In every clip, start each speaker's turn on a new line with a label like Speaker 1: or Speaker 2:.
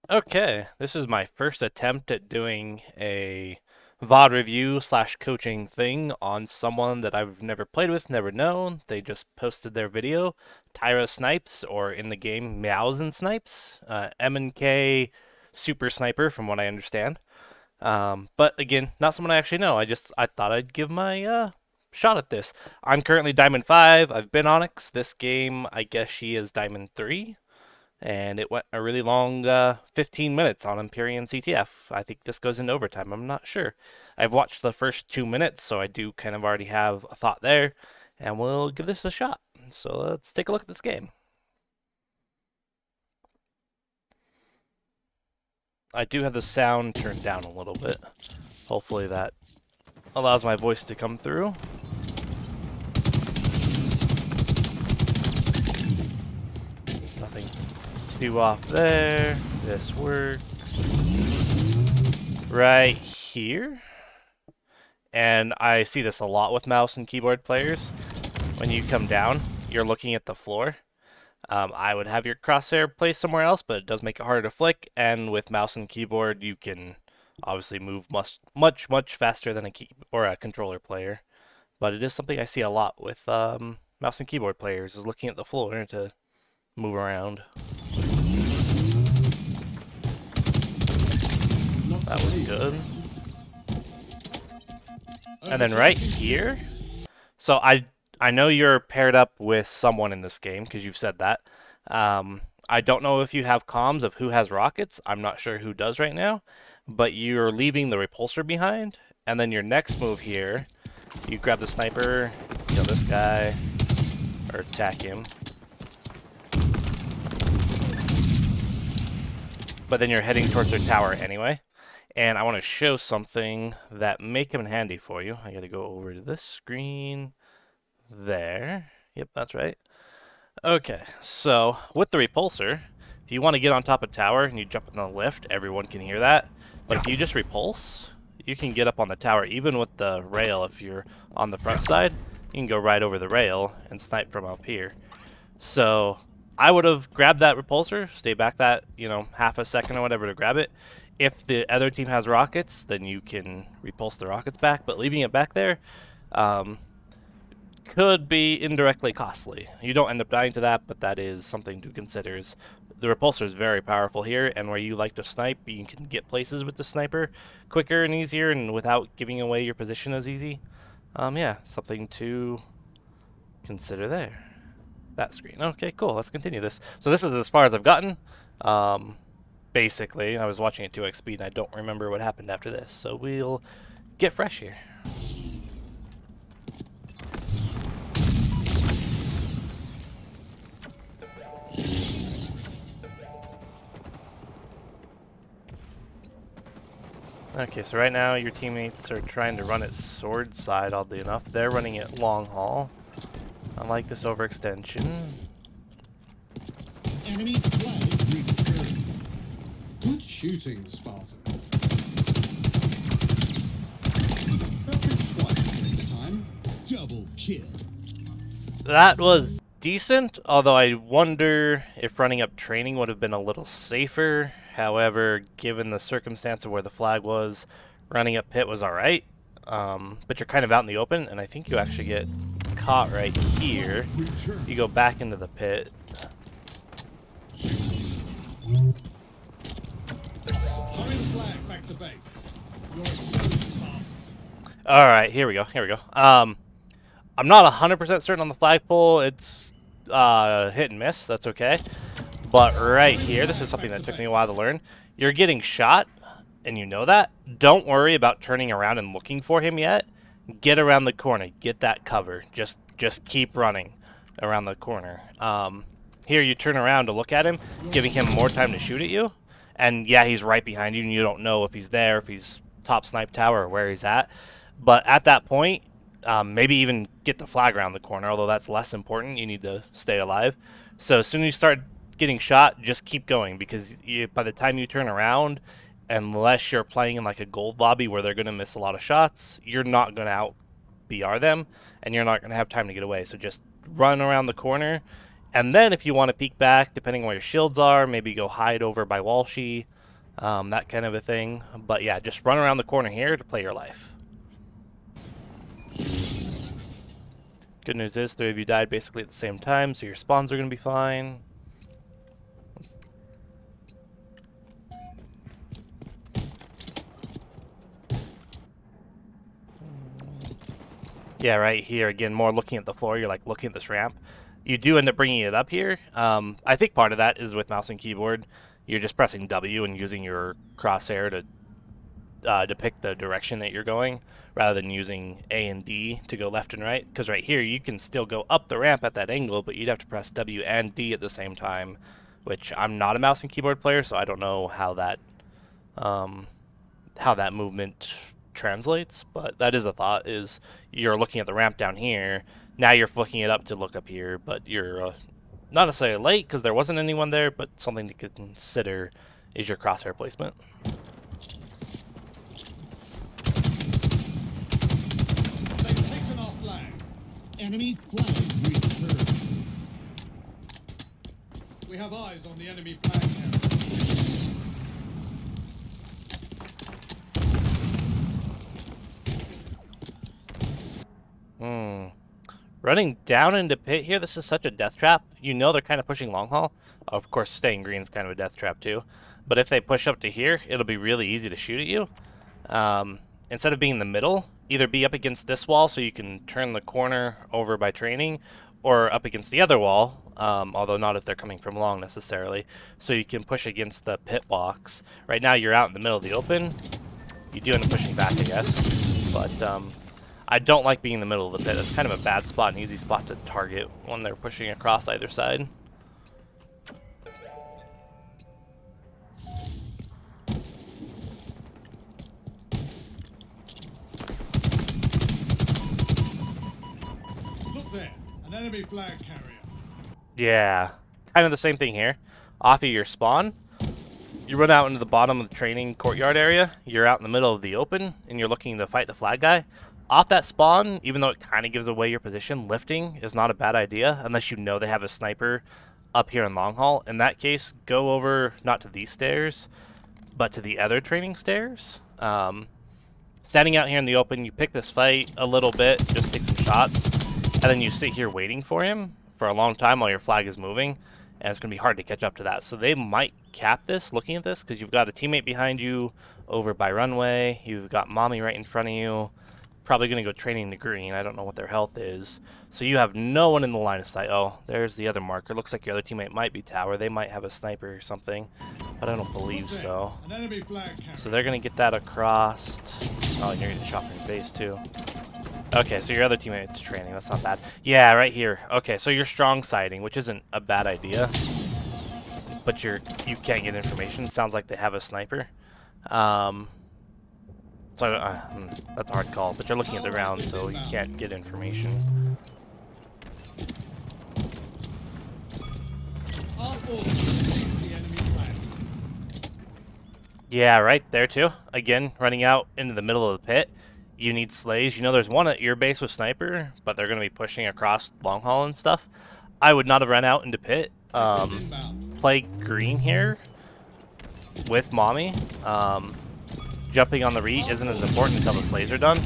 Speaker 1: Okay, this is my first attempt at doing a VOD review slash coaching thing on someone that I've never played with, never known. They just posted their video, TyraSnipes, or in the game Meows and Snipes, M&K Super Sniper, from what I understand. But again, not someone I actually know. I thought I'd give my shot at this. I'm currently Diamond 5. I've been Onyx. This game, I guess she is Diamond 3 and it went a really long 15 minutes on Empyrean CTF. I think this goes into overtime. I'm not sure. I've watched the first 2 minutes, so I do kind of already have a thought there, and we'll give this a shot. So let's take a look at this game. I do have the sound turned down a little bit. Hopefully that allows my voice to come through. Nothing too off there. This works. Right here. And I see this a lot with mouse and keyboard players. When you come down, you're looking at the floor. I would have your crosshair placed somewhere else, but it does make it harder to flick. And with mouse and keyboard, you can obviously move much faster than a key or a controller player. But it is something I see a lot with mouse and keyboard players, is looking at the floor to move around. That was good. And then right here, so I know you're paired up with someone in this game because you've said that. I don't know if you have comms of who has rockets. I'm not sure who does right now, but you're leaving the repulsor behind. And then your next move here, you grab the sniper, kill this guy, or attack him. But then you're heading towards their tower anyway. And I want to show something that may come in handy for you. I got to go over to this screen. There. Yep, that's right. Okay, so with the repulsor, if you want to get on top of tower and you jump in the lift, everyone can hear that. But if you just repulse, you can get up on the tower, even with the rail. If you're on the front side, you can go right over the rail and snipe from up here. So I would have grabbed that repulsor, stay back that, half a second or whatever to grab it. If the other team has rockets, then you can repulse the rockets back, but leaving it back there, could be indirectly costly. You don't end up dying to that, but that is something to consider. The repulsor is very powerful here, and where you like to snipe, you can get places with the sniper quicker and easier, and without giving away your position as easy. Yeah, something to consider there. That screen. Okay, cool. Let's continue this. So this is as far as I've gotten. Basically, I was watching at 2x speed, and I don't remember what happened after this. So we'll get fresh here. Okay, so right now your teammates are trying to run it sword side, oddly enough. They're running it long haul. I like this overextension.
Speaker 2: Enemy flag returned. Good shooting, Spartan. Twice next time. Double kill.
Speaker 1: That was decent, although I wonder if running up training would have been a little safer. However, given the circumstance of where the flag was, running up pit was alright. But you're kind of out in the open, and I think you actually get caught right here. You go back into the pit. Alright, here we go. I'm not 100% certain on the flagpole. It's hit and miss. That's okay. But right here, this is something that took me a while to learn. You're getting shot, and you know that. Don't worry about turning around and looking for him yet. Get around the corner. Get that cover. Just keep running around the corner. Here, you turn around to look at him, giving him more time to shoot at you. And yeah, he's right behind you, and you don't know if he's there, if he's top snipe tower, or where he's at. But at that point, maybe even get the flag around the corner, although that's less important. You need to stay alive. So as soon as you start getting shot, just keep going, because by the time you turn around, unless you're playing in like a gold lobby where they're going to miss a lot of shots, you're not going to out BR them, and you're not going to have time to get away. So just run around the corner, and then if you want to peek back, depending on where your shields are, maybe go hide over by Walshy, that kind of a thing. But yeah, just run around the corner here to play your life. Good news is 3 of you died basically at the same time, so your spawns are going to be fine. Yeah, right here, again, more looking at the floor, you're like looking at this ramp. You do end up bringing it up here. I think part of that is with mouse and keyboard. You're just pressing W and using your crosshair to depict the direction that you're going, rather than using A and D to go left and right. Because right here, you can still go up the ramp at that angle, but you'd have to press W and D at the same time, which I'm not a mouse and keyboard player, so I don't know how that movement translates, but that is a thought. Is you're looking at the ramp down here, now you're flicking it up to look up here, but you're not necessarily late because there wasn't anyone there, but something to consider is your crosshair placement.
Speaker 2: They've taken our flag. Enemy flag returned. We have eyes on the enemy flag carrier.
Speaker 1: Running down into pit here, this is such a death trap. You know they're kind of pushing long haul. Of course, staying green is kind of a death trap too. But if they push up to here, it'll be really easy to shoot at you. Instead of being in the middle, either be up against this wall so you can turn the corner over by training, or up against the other wall, although not if they're coming from long necessarily, so you can push against the pit box. Right now you're out in the middle of the open. You do end up pushing back, I guess. But I don't like being in the middle of the pit. It's kind of a bad spot, an easy spot to target when they're pushing across either side.
Speaker 2: Look there, an enemy flag carrier.
Speaker 1: Yeah, kind of the same thing here. Off of your spawn, you run out into the bottom of the training courtyard area. You're out in the middle of the open, and you're looking to fight the flag guy. Off that spawn, even though it kind of gives away your position, lifting is not a bad idea unless you know they have a sniper up here in long haul. In that case, go over not to these stairs, but to the other training stairs. Standing out here in the open, you pick this fight a little bit, just take some shots, and then you sit here waiting for him for a long time while your flag is moving, and it's going to be hard to catch up to that. So they might cap this, looking at this, because you've got a teammate behind you over by runway, you've got mommy right in front of you, probably going to go training the green. I don't know what their health is. So you have no one in the line of sight. Oh, there's the other marker. Looks like your other teammate might be tower. They might have a sniper or something, but I don't believe so.
Speaker 2: An enemy flag carrier.
Speaker 1: So they're going to get that across. Oh, and you're getting shot from your base too. Okay, so your other teammate's training. That's not bad. Yeah, right here. Okay, so you're strong siding, which isn't a bad idea, but you can't get information. Sounds like they have a sniper. So that's a hard call, but you're looking at the ground, so you can't get information. Yeah, right there too. Again, running out into the middle of the pit. You need slays. You know there's one at your base with sniper, but they're going to be pushing across long haul and stuff. I would not have run out into pit. Play green here with mommy. Jumping on the re isn't as important until the slays are done.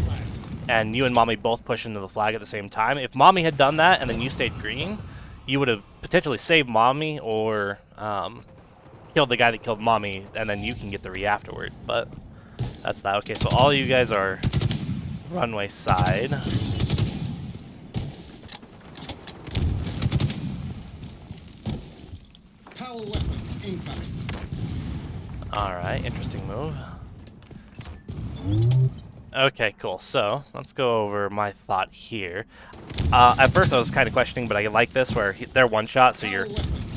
Speaker 1: And you and mommy both push into the flag at the same time. If mommy had done that and then you stayed green, you would have potentially saved mommy or killed the guy that killed mommy, and then you can get the re afterward. But that's that. Okay, so all you guys are runway side.
Speaker 2: Power weapon incoming.
Speaker 1: Alright, interesting move. Okay, cool. So, let's go over my thought here. At first I was kind of questioning, but I like this where they're one shot, so you're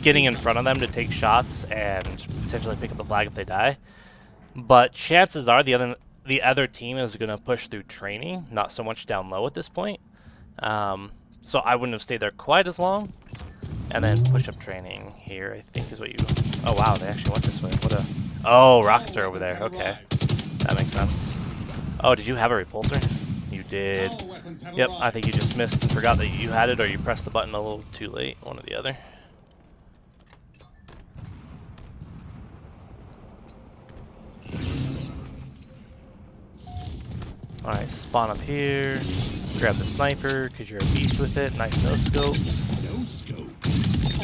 Speaker 1: getting in front of them to take shots and potentially pick up the flag if they die. But chances are the other team is going to push through training, not so much down low at this point. So I wouldn't have stayed there quite as long. And then push up training here, I think is what you... Oh, wow, they actually went this way. What a... Oh, rockets are over there. Okay. That makes sense. Oh, did you have a repulsor? You did. Yep, I think you just missed and forgot that you had it, or you pressed the button a little too late. One or the other. Alright, spawn up here. Grab the sniper, because you're a beast with it. Nice no scopes.
Speaker 3: No scope.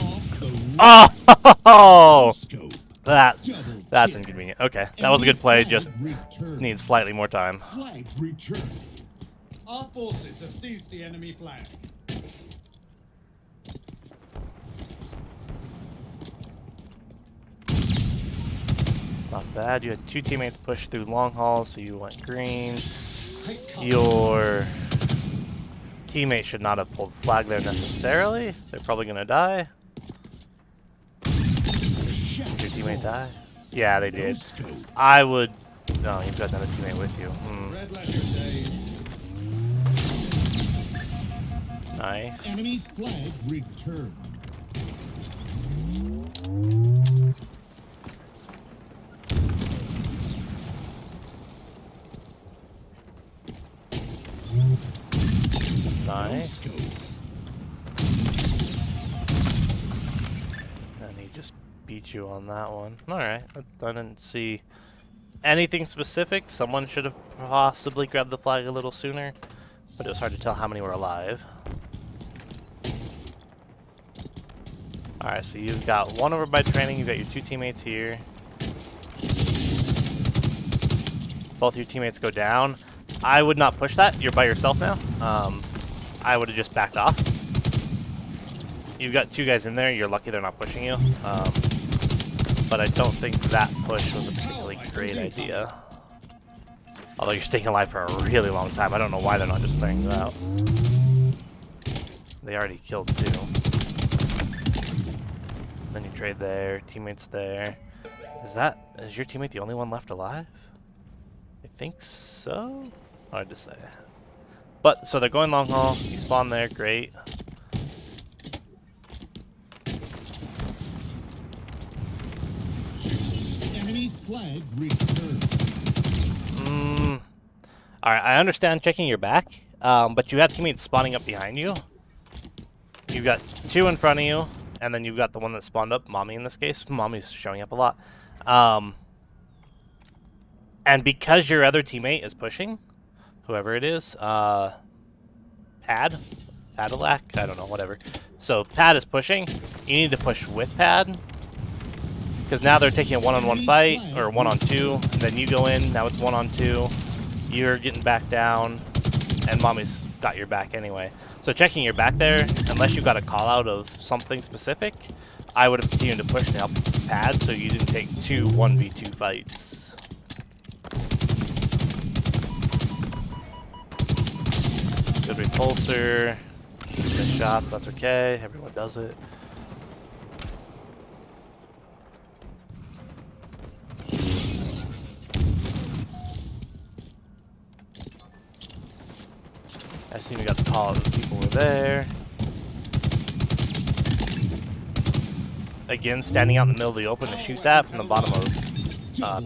Speaker 3: Off the
Speaker 1: Oh!
Speaker 3: scope.
Speaker 1: That's
Speaker 3: Kill.
Speaker 1: inconvenient. Okay, that was a good play, just
Speaker 3: Return.
Speaker 1: needs slightly more time.
Speaker 3: Flag return.
Speaker 2: Our forces have seized the enemy flag.
Speaker 1: Not bad. You had 2 teammates push through long haul, so you went green.
Speaker 2: Take cover.
Speaker 1: Your teammate should not have pulled flag there necessarily. They're probably gonna die. Did your teammate die? Yeah, they did. I would. No, you've got another teammate with you.
Speaker 2: Red letter day.
Speaker 1: Nice.
Speaker 3: Enemy flag return.
Speaker 1: Nice. And he just beat you on that one. Alright, I didn't see anything specific. Someone should have possibly grabbed the flag a little sooner, but it was hard to tell how many were alive. Alright, so you've got one over by training, you've got your 2 teammates here. Both your teammates go down. I would not push that. You're by yourself now. I would have just backed off. You've got 2 guys in there. You're lucky they're not pushing you. But I don't think that push was a particularly great idea. Although you're staying alive for a really long time. I don't know why they're not just clearing you out. They already killed 2. Then you trade there. Teammates there. Is your teammate the only one left alive? I think so. Hard to say. But, so they're going long haul. You spawn there, great.
Speaker 3: Enemy flag return.
Speaker 1: Alright, I understand checking your back, but you have teammates spawning up behind you. You've got 2 in front of you, and then you've got the one that spawned up, Mommy in this case. Mommy's showing up a lot. And because your other teammate is pushing, whoever it is, Pad? Padillac? I don't know, whatever. So Pad is pushing. You need to push with Pad. Because now they're taking a one-on-one fight, or one-on-two. And then you go in, now it's one-on-two. You're getting back down, and Mommy's got your back anyway. So checking your back there, unless you got a call-out of something specific, I would have continued to push to help Pad so you didn't take 2 1v2 fights. Good repulsor. Good shot, that's okay. Everyone does it. I assume you got the call out, the people were there. Again, standing out in the middle of the open to shoot that from the bottom of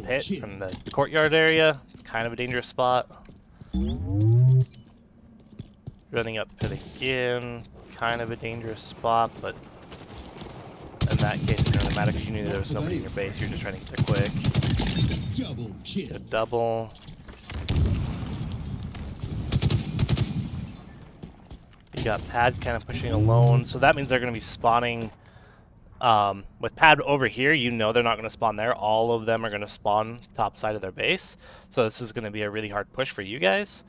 Speaker 1: pit, from the courtyard area. It's kind of a dangerous spot. Running up pit again, kind of a dangerous spot, but in that case it doesn't matter because you knew there was nobody in your base. You're just trying to get there quick.
Speaker 3: Double kill.
Speaker 1: Good double. You got Pad kind of pushing alone, so that means they're going to be spawning. With Pad over here, you know they're not going to spawn there. All of them are going to spawn top side of their base, so this is going to be a really hard push for you guys.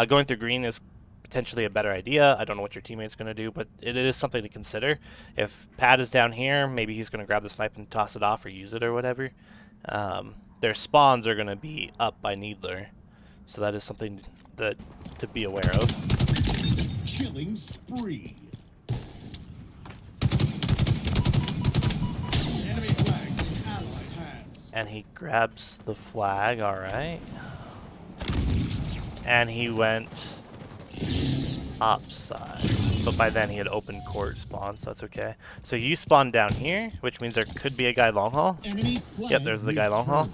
Speaker 1: Going through green is potentially a better idea. I don't know what your teammate's going to do, but it is something to consider. If Pad is down here, maybe he's going to grab the snipe and toss it off or use it or whatever. Their spawns are going to be up by Needler, so that is something that to be aware of.
Speaker 3: Killing spree.
Speaker 2: Enemy flag in allied hands.
Speaker 1: And he grabs the flag, alright. And he went upside. But by then he had open court spawn, so that's okay. So you spawned down here, which means there could be a guy long haul.
Speaker 3: Enemy flag
Speaker 1: Yep, there's the guy long haul.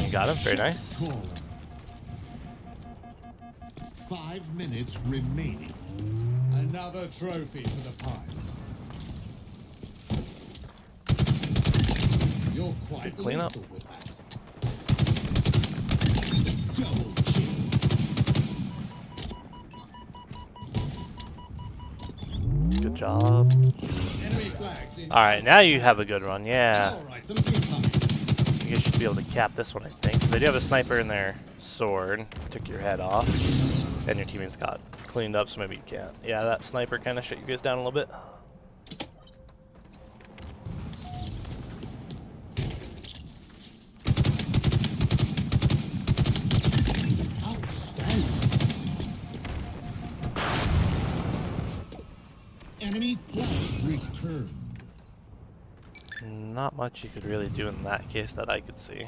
Speaker 1: You got him, very nice.
Speaker 3: Call. 5 minutes remaining.
Speaker 2: Another trophy for the pipe. You're quite
Speaker 1: Good cleanup.
Speaker 2: lethal with that.
Speaker 3: Double kill.
Speaker 1: Good job.
Speaker 2: Enemy flags in.
Speaker 1: Alright, now you have a good run, yeah.
Speaker 2: Power items incoming.
Speaker 1: You guys should be able to cap this one, I think. So they do have a sniper in their sword. Took your head off. And your teammates got cleaned up, so maybe you can't. Yeah, that sniper kind of shut you guys down a little bit.
Speaker 3: Outstanding. Enemy flag returned.
Speaker 1: Not much you could really do in that case that I could see.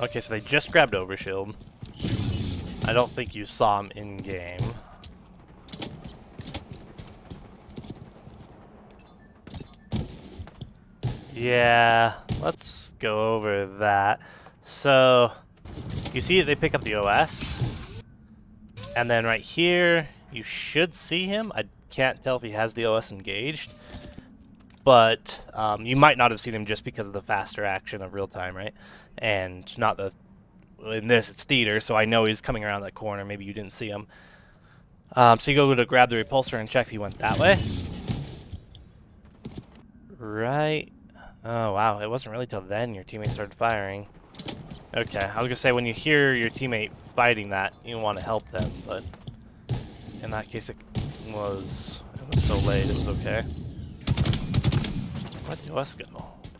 Speaker 1: Okay, so they just grabbed Overshield. I don't think you saw him in game. Yeah, let's go over that. So, you see they pick up the OS, and then right here, you should see him. I can't tell if he has the OS engaged, but you might not have seen him just because of the faster action of real time, right? And not the, in this, it's theater, so I know he's coming around that corner. Maybe you didn't see him. So you go to grab the repulsor and check if he went that way. Right. Oh, wow. It wasn't really till then your teammate started firing. Okay, I was going to say, when you hear your teammate fighting that, you want to help them, but in that case it was so late, it was okay. Where'd the OS go?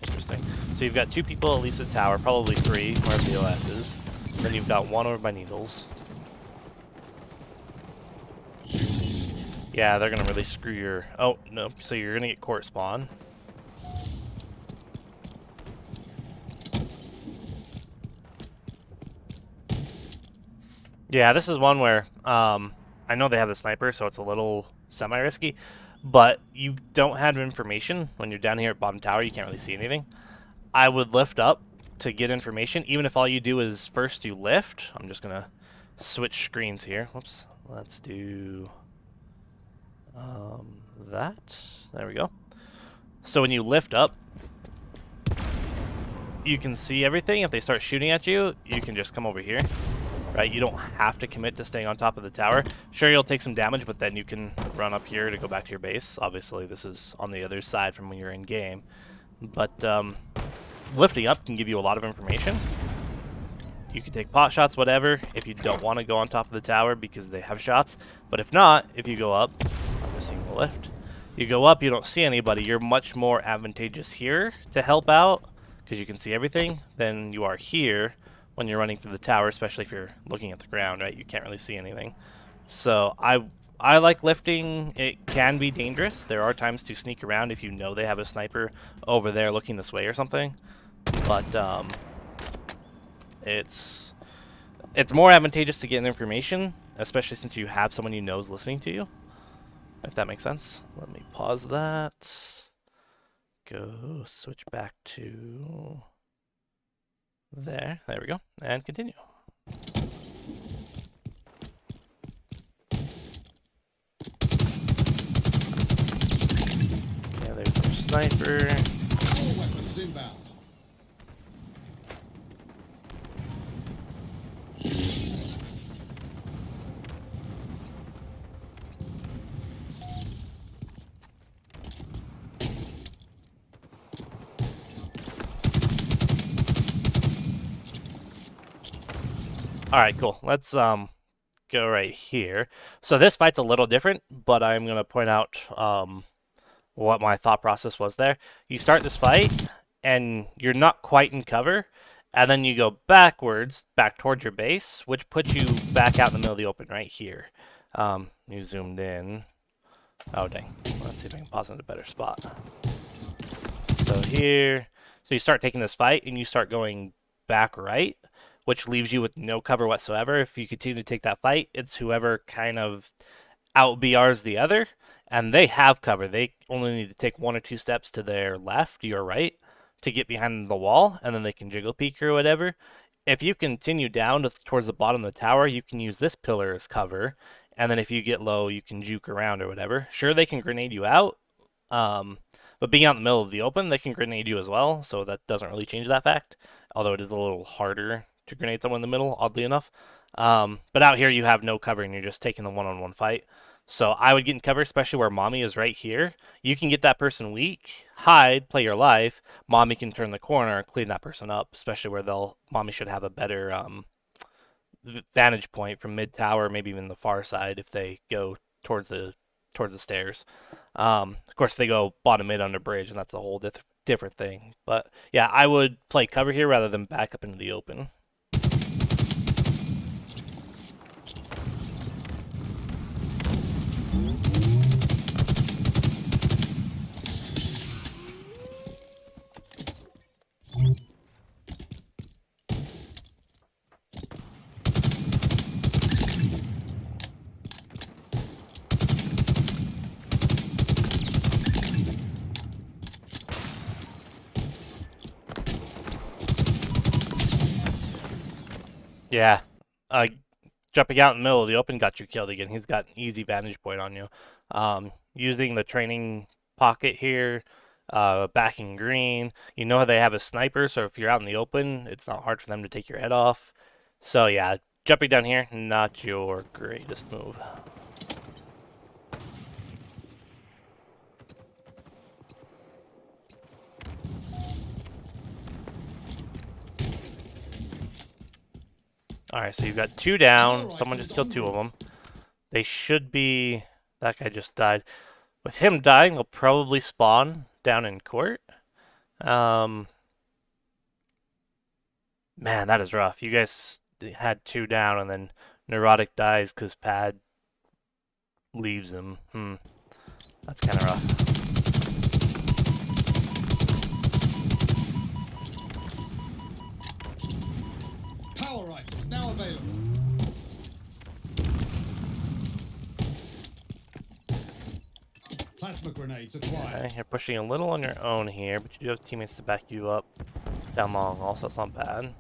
Speaker 1: Interesting. So you've got two people at least at tower, probably three, wherever the OS is. Then you've got one over by Needles. Yeah, they're going to really screw your... Oh, no. So you're going to get court spawn. Yeah, this is one where I know they have the sniper, so it's a little semi-risky, but you don't have information when you're down here at bottom tower. You can't really see anything. I would lift up to get information, even if all you do is first you lift. I'm just gonna switch screens here. Whoops. Let's do that. There we go. So when you lift up, you can see everything. If they start shooting at you, you can just come over here. Right, you don't have to commit to staying on top of the tower. Sure, you'll take some damage, but then you can run up here to go back to your base. Obviously, this is on the other side from when you're in game. But lifting up can give you a lot of information. You can take pot shots, whatever, if you don't want to go on top of the tower because they have shots. But if not, if you go up, I'm missing the lift. You go up, you don't see anybody. You're much more advantageous here to help out because you can see everything than you are here when you're running through the tower, especially if you're looking at the ground, right? You can't really see anything. So I like lifting. It can be dangerous. There are times to sneak around if you know they have a sniper over there looking this way or something. But it's more advantageous to get information, especially since you have someone you know is listening to you. If that makes sense. Let me pause that. Go switch back to... There we go, and continue. Yeah, there's our sniper.
Speaker 2: All weapons inbound.
Speaker 1: Alright, cool. Let's go right here. So this fight's a little different, but I'm going to point out what my thought process was there. You start this fight, and you're not quite in cover, and then you go backwards, back towards your base, which puts you back out in the middle of the open right here. You zoomed in. Oh, dang. Let's see if I can pause in a better spot. So here, so you start taking this fight, and you start going back right, which leaves you with no cover whatsoever. If you continue to take that fight, it's whoever kind of out-BRs the other, and they have cover. They only need to take 1 or 2 steps to their left, your right, to get behind the wall, and then they can jiggle peek or whatever. if you continue down towards the bottom of the tower, you can use this pillar as cover, and then if you get low, you can juke around or whatever. Sure, they can grenade you out, um, but being out in the middle of the open, they can grenade you as well, so that doesn't really change that fact. Although it is a little harder to grenade someone in the middle, oddly enough. But out here, you have no cover, and you're just taking the one-on-one fight. So I would get in cover, especially where Mommy is right here. You can get that person weak, hide, play your life. Mommy can turn the corner and clean that person up, especially where Mommy should have a better vantage point from mid tower, maybe even the far side if they go towards the stairs. Of course, if they go bottom mid under bridge, and that's a whole different thing. But yeah, I would play cover here rather than back up into the open. Yeah. Uh, Jumping out in the middle of the open got you killed again. He's got an easy vantage point on you. Using the training pocket here, backing green. You know they have a sniper, so if you're out in the open, it's not hard for them to take your head off. So yeah, jumping down here, not your greatest move. Alright, so you've got two down. Someone just killed two of them. They should be... That guy just died. With him dying, they'll probably spawn down in court. Man, that is rough. You guys had two down, and then Neurotic dies because Pad leaves him. That's kind of rough.
Speaker 2: Power rifle now available. Plasma grenades acquired.
Speaker 1: Okay, you're pushing a little on your own here, but you do have teammates to back you up down long. Also, that's not bad.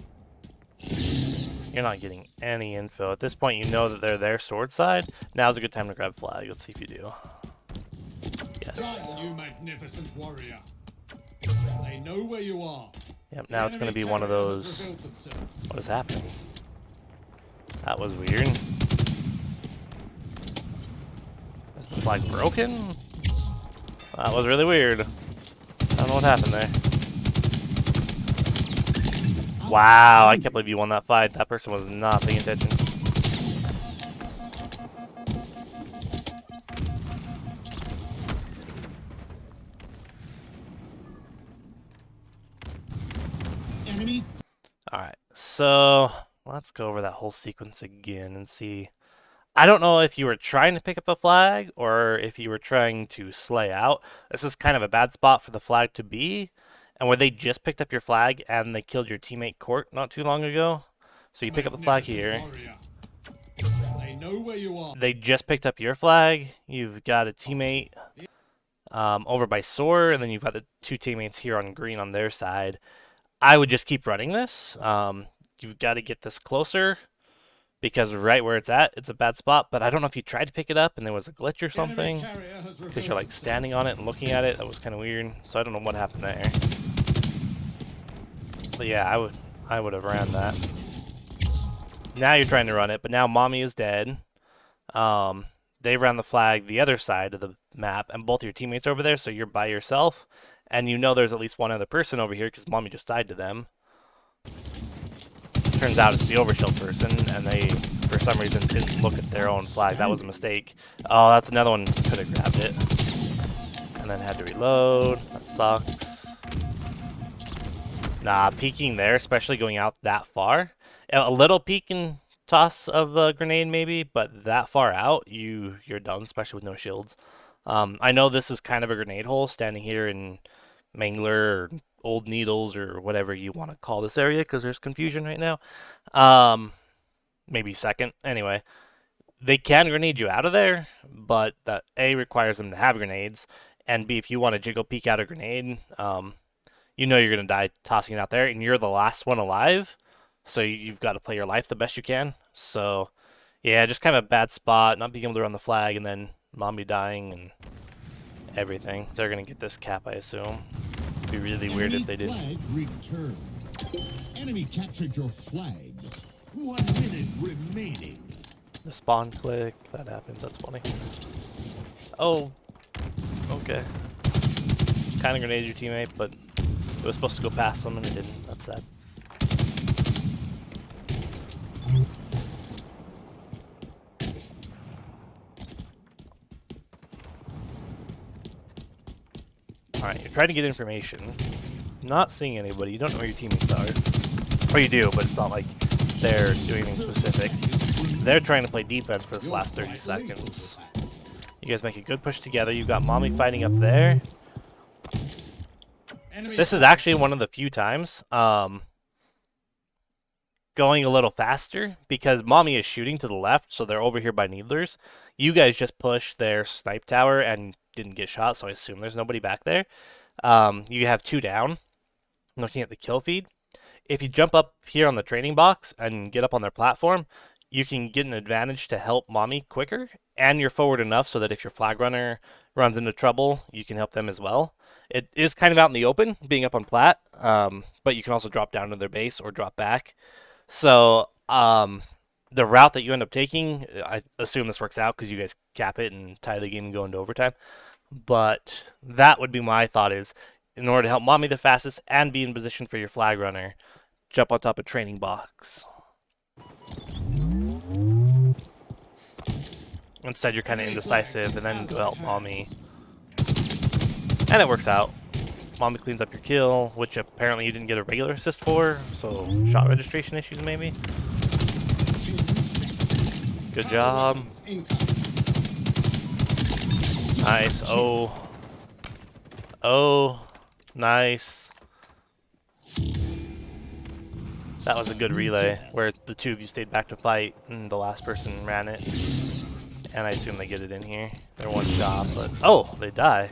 Speaker 1: You're not getting any info. At this point, you know that they're their sword side. Now's a good time to grab flag. Let's see if you do. Yes.
Speaker 2: Done, you magnificent warrior. They know where you are.
Speaker 1: Yep, now it's going to be one of those... What is happening? That was weird. Is the flag broken? That was really weird. I don't know what happened there. Wow, I can't believe you won that fight. That person was not paying attention.
Speaker 3: Enemy.
Speaker 1: Alright, so let's go over that whole sequence again and see. I don't know if you were trying to pick up the flag or if you were trying to slay out. This is kind of a bad spot for the flag to be. And where they just picked up your flag and they killed your teammate Court not too long ago. So you pick up the flag here.
Speaker 2: They know where you are.
Speaker 1: They just picked up your flag. You've got a teammate over by Soar, and then you've got the two teammates here on green on their side. I would just keep running this. You've got to get this closer because right where it's at, it's a bad spot. But I don't know if you tried to pick it up and there was a glitch or something because you're like standing on it and looking at it. That was kind of weird. So I don't know what happened there. But yeah, I would have ran that. Now you're trying to run it, but now Mommy is dead. They ran the flag the other side of the map, and both your teammates are over there, so you're by yourself. And you know there's at least one other person over here because Mommy just died to them. Turns out it's the overshield person, and they, for some reason, didn't look at their own flag. That was a mistake. Oh, that's another one. Could have grabbed it. And then had to reload. That sucks. Nah, peeking there, especially going out that far. A little peek and toss of a grenade maybe, but that far out, you're done, especially with no shields. I know this is kind of a grenade hole, standing here in Mangler or Old Needles or whatever you want to call this area, because there's confusion right now. Maybe second. Anyway, they can grenade you out of there, but that A requires them to have grenades, and B, if you want to jiggle peek out a grenade, you know you're going to die tossing it out there, and you're the last one alive. So you've got to play your life the best you can. So yeah, just kind of a bad spot, not being able to run the flag, and then mommy dying and everything. They're gonna get this cap, I assume. It'd be really weird if they didn't.
Speaker 3: Flag returned. Enemy captured your flag. 1 minute remaining.
Speaker 1: The spawn click, that happens, that's funny. Oh, okay. Kind of grenade your teammate, but it was supposed to go past them and it didn't. That's sad. Alright, you're trying to get information. Not seeing anybody, you don't know where your teammates are. Or you do, but it's not like they're doing anything specific. They're trying to play defense for this last 30 seconds. You guys make a good push together. You've got mommy fighting up there. This is actually one of the few times going a little faster because mommy is shooting to the left, so they're over here by needlers. You guys just pushed their snipe tower and didn't get shot, so I assume there's nobody back there. You have 2 down. Looking at the kill feed, if you jump up here on the training box and get up on their platform, you can get an advantage to help mommy quicker, and you're forward enough so that if your flag runner runs into trouble, you can help them as well. It is kind of out in the open, being up on plat, but you can also drop down to their base or drop back. So the route that you end up taking, I assume this works out because you guys cap it and tie the game and go into overtime. But that would be my thought is, in order to help mommy the fastest and be in position for your flag runner, jump on top of training box. Instead, you're kind of indecisive and then go help mommy. And it works out. Mommy cleans up your kill, which apparently you didn't get a regular assist for, so shot registration issues maybe. Good job. Nice. Oh. Oh. Nice. That was a good relay, where the 2 of you stayed back to fight, and the last person ran it. And I assume they get it in here. They're 1 shot, but... Oh! They die.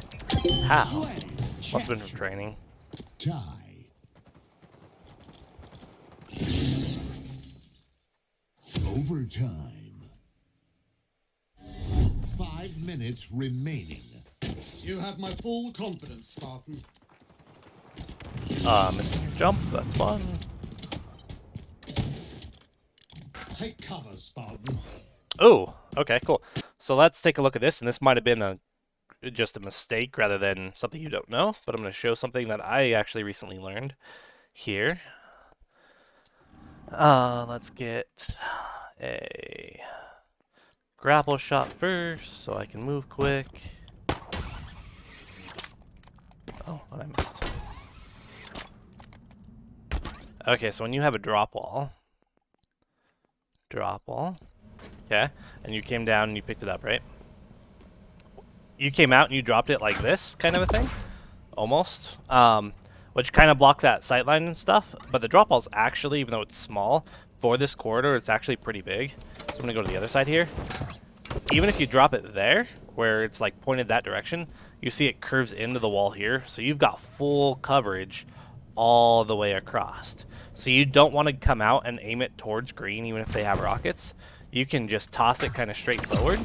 Speaker 1: How? Must have been from training.
Speaker 3: Tie. Overtime. 5 minutes remaining.
Speaker 2: You have my full confidence, Spartan.
Speaker 1: Missing your jump, that's fun.
Speaker 2: Take cover, Spartan.
Speaker 1: Oh, okay, cool. So let's take a look at this, and this might have been just a mistake rather than something you don't know, but I'm going to show something that I actually recently learned here. Let's get a grapple shot first, so I can move quick. Oh, what I missed. Okay, so when you have a drop wall, okay, and you came down and you picked it up, right? You came out and you dropped it like this, kind of a thing, almost, which kind of blocks that sightline and stuff, but the drop wall's actually, even though it's small, for this corridor, it's actually pretty big. So I'm going to go to the other side here. Even if you drop it there, where it's like pointed that direction, you see it curves into the wall here, so you've got full coverage all the way across. So you don't want to come out and aim it towards green, even if they have rockets. You can just toss it kind of straight forward,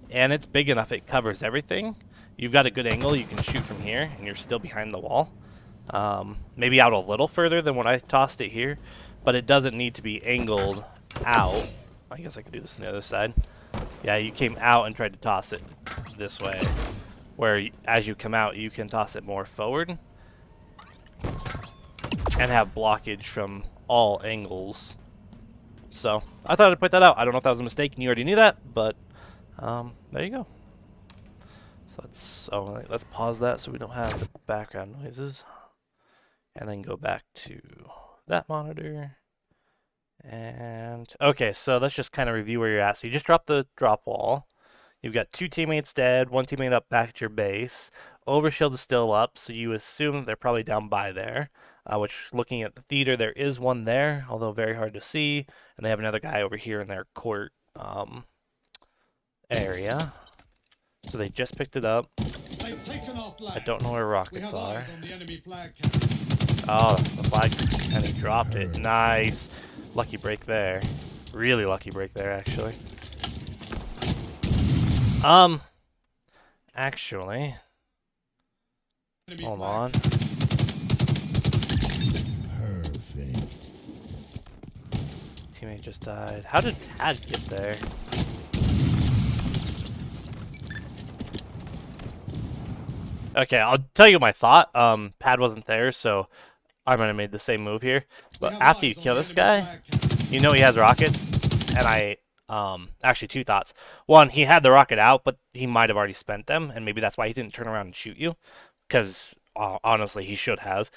Speaker 1: and it's big enough it covers everything. You've got a good angle, you can shoot from here, and you're still behind the wall. Maybe out a little further than when I tossed it here, but it doesn't need to be angled out. I guess I could do this on the other side. Yeah, you came out and tried to toss it this way, where as you come out, you can toss it more forward and have blockage from all angles. So I thought I'd point that out. I don't know if that was a mistake and you already knew that, but there you go. So let's pause that so we don't have background noises, and then go back to that monitor. And okay, so let's just kind of review where you're at. So you just dropped the drop wall. You've got 2 teammates dead, 1 teammate up back at your base. Overshield is still up, so you assume that they're probably down by there. Which, looking at the theater, there is one there, although very hard to see. And they have another guy over here in their court area. So they just picked it up.
Speaker 2: They've taken our flag.
Speaker 1: I don't know where
Speaker 2: We
Speaker 1: rockets
Speaker 2: have
Speaker 1: are.
Speaker 2: eyes on the enemy flag carrier.
Speaker 1: Oh, the flag, and he dropped it. Nice. Lucky break there. Really lucky break there, actually. Actually,
Speaker 2: Enemy
Speaker 1: hold
Speaker 2: flag
Speaker 1: on.
Speaker 3: Perfect.
Speaker 1: Teammate just died. How did Pad get there? Okay, I'll tell you my thought. Pad wasn't there, so I might have made the same move here.
Speaker 2: We
Speaker 1: But
Speaker 2: have
Speaker 1: after you
Speaker 2: eyes on
Speaker 1: kill
Speaker 2: the
Speaker 1: this
Speaker 2: enemy
Speaker 1: guy,
Speaker 2: flag carrier.
Speaker 1: you know he has rockets, and actually two thoughts. One, he had the rocket out, but he might have already spent them, and maybe that's why he didn't turn around and shoot you, because honestly, he should have.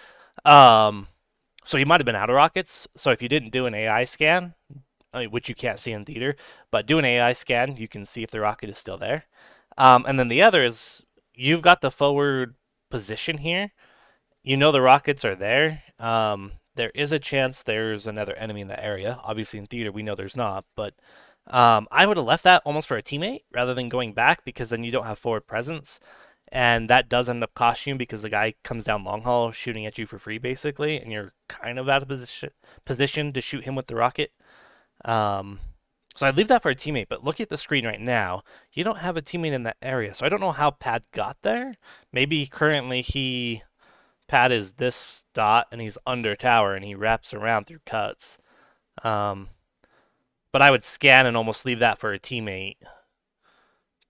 Speaker 1: Um, so he might have been out of rockets. So if you didn't do an AI scan, I mean, which you can't see in theater, but do an AI scan, you can see if the rocket is still there. And then the other is you've got the forward position here. You know the rockets are there. There is a chance there's another enemy in the area. Obviously, in theater, we know there's not, but I would have left that almost for a teammate rather than going back because then you don't have forward presence. And that does end up costing you because the guy comes down long haul shooting at you for free, basically, and you're kind of out of position to shoot him with the rocket. Um, so I'd leave that for a teammate, but look at the screen right now. You don't have a teammate in that area, so I don't know how Pat got there. Maybe currently Pat is this dot and he's under tower and he wraps around through cuts. Um, but I would scan and almost leave that for a teammate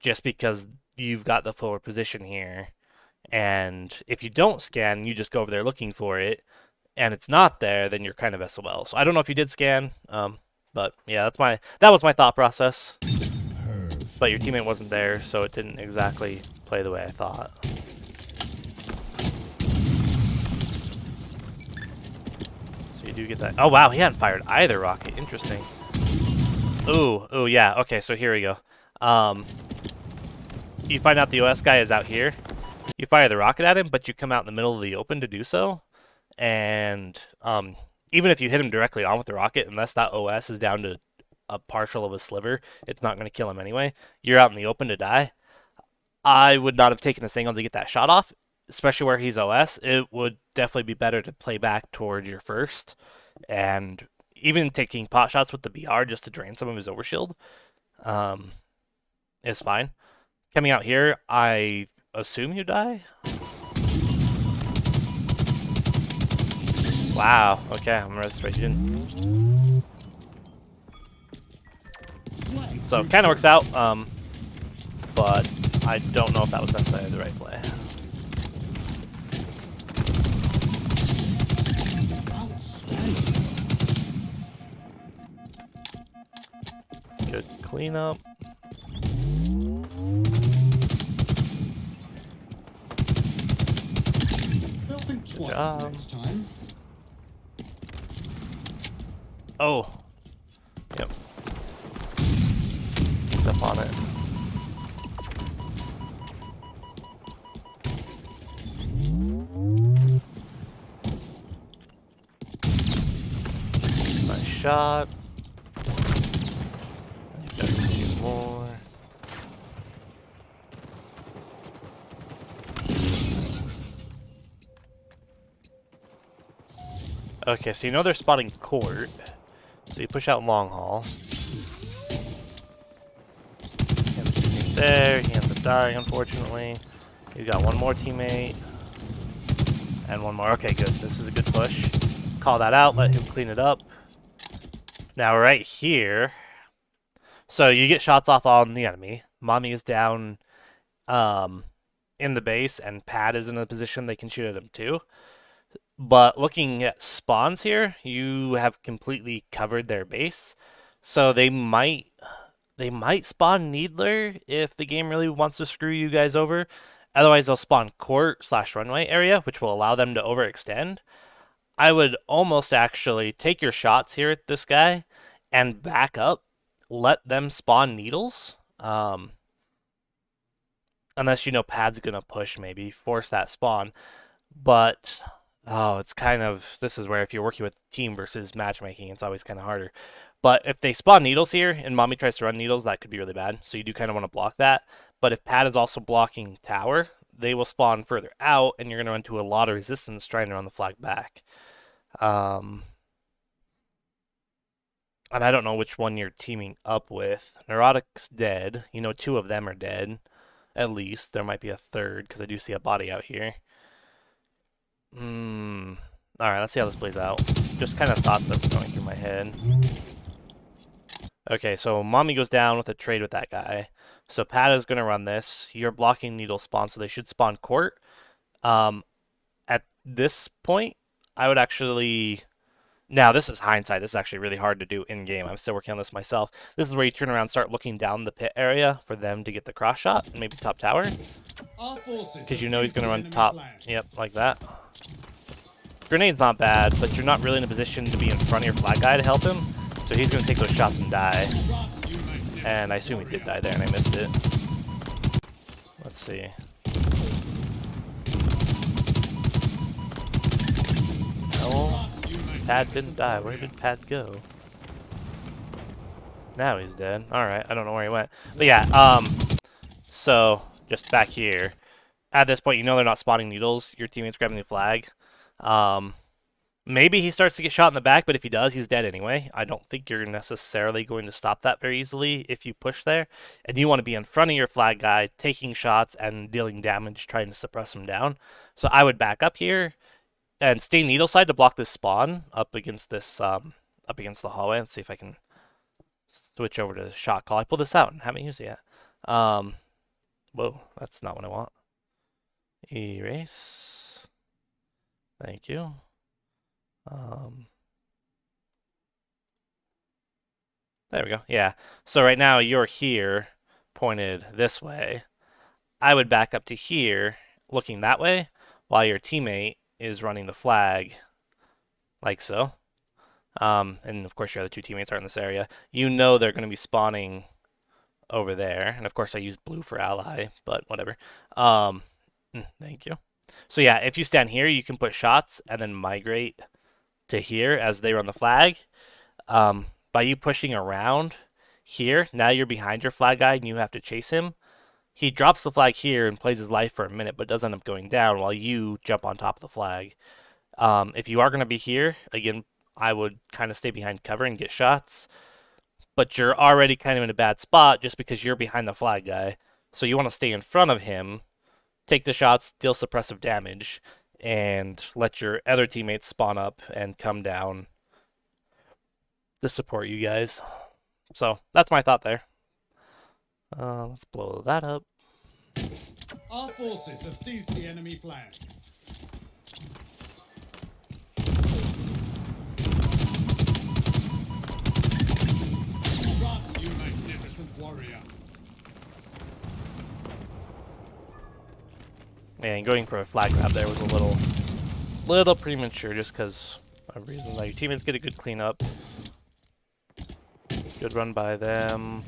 Speaker 1: just because you've got the forward position here. And if you don't scan, you just go over there looking for it, and it's not there, then you're kind of SOL. So I don't know if you did scan, but yeah, that was my thought process. But your teammate wasn't there, so it didn't exactly play the way I thought. So you do get that. Oh wow, he hadn't fired either rocket. Interesting. Ooh, yeah. Okay, so here we go. You find out the OS guy is out here. You fire the rocket at him, but you come out in the middle of the open to do so. And even if you hit him directly on with the rocket, unless that OS is down to a partial of a sliver, it's not going to kill him anyway. You're out in the open to die. I would not have taken this angle to get that shot off, especially where he's OS. It would definitely be better to play back towards your first, and even taking pot shots with the BR just to drain some of his overshield is fine. Coming out here, I assume you die. Wow. Okay, I'm gonna straight in. So kind of works out, but I don't know if that was necessarily the right play. Good cleanup.
Speaker 2: They'll think twice
Speaker 1: job.
Speaker 2: next time.
Speaker 1: Oh. Yep. Step on it. Nice shot. Got a few more. Okay, so you know they're spotting court. So you push out long haul. There, he ends up dying, unfortunately. You got one more teammate. And one more. Okay, good. This is a good push. Call that out, let him clean it up. Now, right here. So you get shots off on the enemy. Mommy is down in the base, and Pad is in a position they can shoot at him too. But looking at spawns here, you have completely covered their base. So they might spawn Needler if the game really wants to screw you guys over. Otherwise, they'll spawn court/runway area, which will allow them to overextend. I would almost actually take your shots here at this guy and back up. Let them spawn needles. Unless you know Pad's gonna push, maybe force that spawn. But oh, it's kind of, this is where if you're working with team versus matchmaking, it's always kind of harder. But if they spawn needles here and Mommy tries to run needles, that could be really bad. So you do kind of want to block that. But if Pad is also blocking tower, they will spawn further out, and you're going to run into a lot of resistance trying to run the flag back. And I don't know which one you're teaming up with. Neurotic's dead. You know, 2 of them are dead. At least. There might be a third, because I do see a body out here. Alright, let's see how this plays out. Just kind of thoughts that were going through my head. Okay, so Mommy goes down with a trade with that guy. So Pat is going to run this. You're blocking Needle spawn, so they should spawn Court. At this point, I would actually... Now, this is hindsight. This is actually really hard to do in-game. I'm still working on this myself. This is where you turn around and start looking down the pit area for them to get the cross shot and maybe top tower. Because you know he's going to run top. Yep, like that. Grenade's not bad, but you're not really in a position to be in front of your flag guy to help him. So he's going to take those shots and die. And I assume he did die there and I missed it. Let's see. Oh, Pad didn't die. Where did Pad go? Now he's dead. Alright, I don't know where he went. But yeah, so just back here. At this point, you know they're not spotting needles. Your teammate's grabbing the flag. Maybe he starts to get shot in the back, but if he does, he's dead anyway. I don't think you're necessarily going to stop that very easily if you push there. And you want to be in front of your flag guy, taking shots and dealing damage, trying to suppress him down. So I would back up here and stay needle side to block this spawn up against this, up against the hallway, and see if I can switch over to shot call. I pulled this out and haven't used it yet. Whoa, that's not what I want. Erase. Thank you. There we go. Yeah. So right now you're here, pointed this way. I would back up to here, looking that way, while your teammate is running the flag, like so. And of course your other 2 teammates are in this area. You know they're going to be spawning over there. And of course I used blue for ally, but whatever. Thank you. So yeah, if you stand here, you can put shots and then migrate to here as they run the flag. By you pushing around here, now you're behind your flag guy and you have to chase him. He drops the flag here and plays his life for a minute, but does end up going down while you jump on top of the flag. If you are going to be here, again, I would kind of stay behind cover and get shots. But you're already kind of in a bad spot just because you're behind the flag guy. So you want to stay in front of him, take the shots, deal suppressive damage, and let your other teammates spawn up and come down to support you guys. So that's my thought there. Let's blow that up.
Speaker 2: Our forces have seized the enemy flag. You magnificent warrior.
Speaker 1: And going for a flag grab there was a little premature just because of reasons. Like, your teammates get a good cleanup. Good run by them.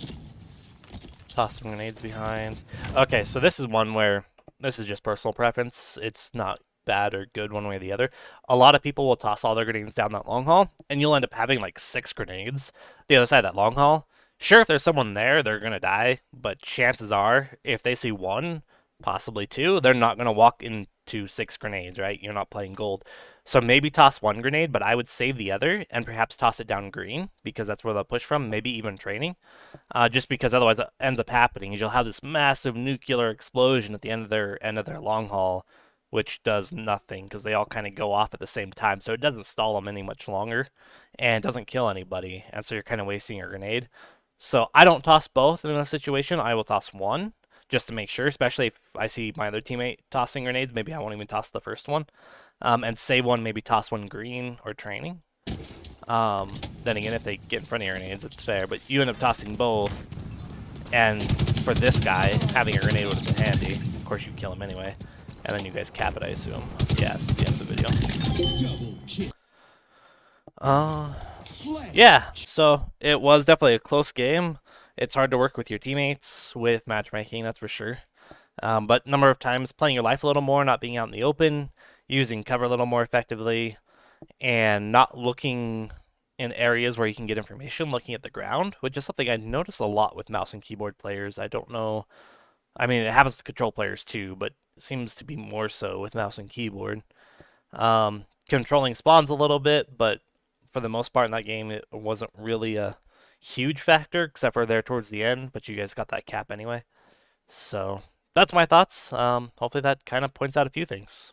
Speaker 1: Toss some grenades behind. Okay, so this is one where this is just personal preference. It's not bad or good one way or the other. A lot of people will toss all their grenades down that long haul, and you'll end up having like 6 grenades the other side of that long haul. Sure, if there's someone there, they're going to die, but chances are, if they see 1, possibly 2, they're not going to walk into 6 grenades, right? You're not playing gold. So maybe toss 1 grenade, but I would save the other and perhaps toss it down green because that's where they'll push from, maybe even training. Just because otherwise what ends up happening is you'll have this massive nuclear explosion at the end of their long haul, which does nothing because they all kind of go off at the same time. So it doesn't stall them any much longer and doesn't kill anybody. And so you're kind of wasting your grenade. So I don't toss both in a situation. I will toss 1 just to make sure, especially if I see my other teammate tossing grenades. Maybe I won't even toss the first one. And save 1, maybe toss 1 green or training. Then again, if they get in front of your grenades, it's fair. But you end up tossing both. And for this guy, having a grenade would have been handy. Of course, you kill him anyway. And then you guys cap it, I assume. Yes, the end of the video. Yeah, so it was definitely a close game. It's hard to work with your teammates with matchmaking, that's for sure. But number of times playing your life a little more, not being out in the open, using cover a little more effectively, and not looking in areas where you can get information, looking at the ground, which is something I notice a lot with mouse and keyboard players. I don't know. I mean, it happens to control players too, but seems to be more so with mouse and keyboard. Controlling spawns a little bit, but for the most part in that game, it wasn't really a huge factor, except for there towards the end, but you guys got that cap anyway. So that's my thoughts. Hopefully that kind of points out a few things.